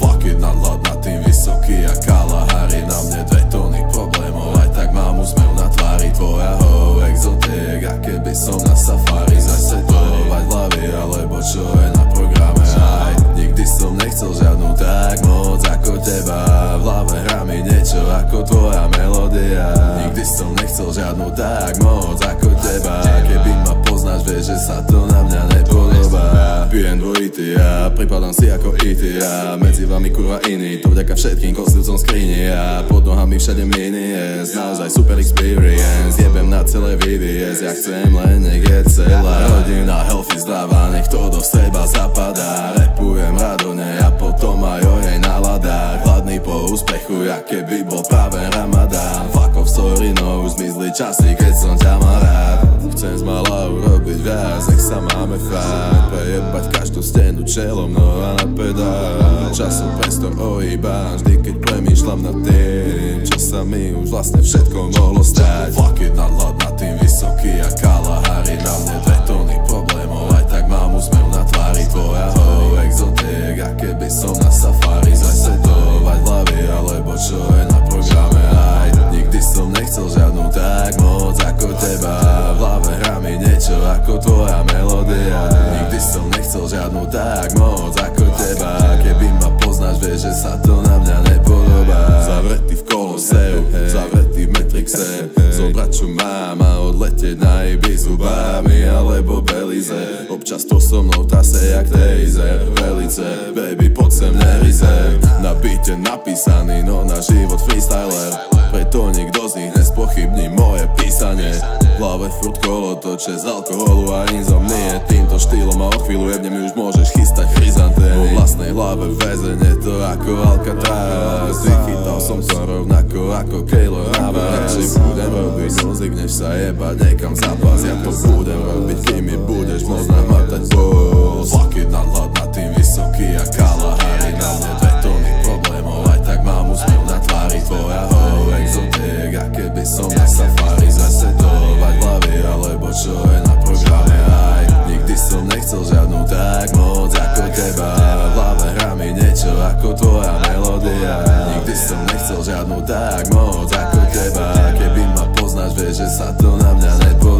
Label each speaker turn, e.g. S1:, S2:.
S1: Fuck it, nadhľad nad tým vysoký a Kalahari. Na mne 2 tóny problémov, aj tak mám úsmev na tvári. Tvoja ho exoték, a keby som na safari. Zasetovať hlavy, alebo čo je na programe. Aj nikdy som nechcel žiadnu tak moc ako teba. V hlave hrá mi niečo ako tvoja melódia. Nikdy som nechcel žiadnu tak moc ako teba. Keby ma poznáš, vieš, že sa to na mňa nepodobá. Pijem dvojitý a pripadám si ako E.T. a medzi vami kurva iný. To vďaka všetkým kostlivcom skrini a pod nohami všade mini yes. Naozaj super experience, jebem na celé VVS. Ja chcem len nech je celá rodina healthy, zdravá, nech to do seba zapadá. Repujem radone a potom aj o jej náladách. Hladný po úspechu, jak keby bol práve Ramadán. Fuck off sorry no, už zmizli časy, keď som ťa mal rád. Chcem zmala urobiť viac, nech sa máme fajn. Prejebať každú stenu čelom, no a na pedál. Časom priestor ohýbam, vždy keď premýšľam nad tým, čo sa mi už vlastne všetko mohlo stať. Fuck it, nadhľad nad tým vysoký a Kalahari. Na mne 2 tóny problémov, aj tak mám úsmev na tvári. Tvoja ho exoték, a keby som na safari. Zasetovať hlavy, alebo čo je na programe. Aj nikdy som nechcel žiadnu tak moc ako teba. V hlave hrá mi niečo ako tvoja melódia. Nikdy som nechcel žiadnu tak moc ako teba. Keby ma poznáš, vieš, že sa to na mňa nepodobá. Zavretý v Koloseu, zavretý v Matrixe. Zobrať čo mám a odletieť na Ibizu, Bahamy alebo Belize. Občas to so mnou tase jak taser. Velice, baby, poď sem nerize. Na beate napísaný, no na život freestyler. Preto nikto z nich nespochybní moje písanie. V hlave furt kolotoče z alkoholu a insomnie. Týmto štýlom a o chvíľu jebne mi už môžeš chystať chryzantémy. Vo vlastnej hlave väzenie to ako Alcatraz. Vychytal som to rovnako ako Keylor Navas. Radšej budem robiť muzik, než sa jebať niekam zápas. Ja to budem robiť, ty mi budeš môcť namatať bol. Fuck it, nadhľad nad tým vysoký a Kalahari. Na mne 2 tóny problémov, aj tak mám úsmev na tvári. Tvoja ho exoték, a keby som na safari. Zasetovať hlavy, alebo čo je na programe. Aj nikdy som nechcel žiadnu tak moc ako teba. V hlave hrá mi niečo ako tvoja melódia. Nikdy som nechcel žiadnu tak moc ako teba. Keby ma poznáš, vieš, že sa to na mňa nepodobá.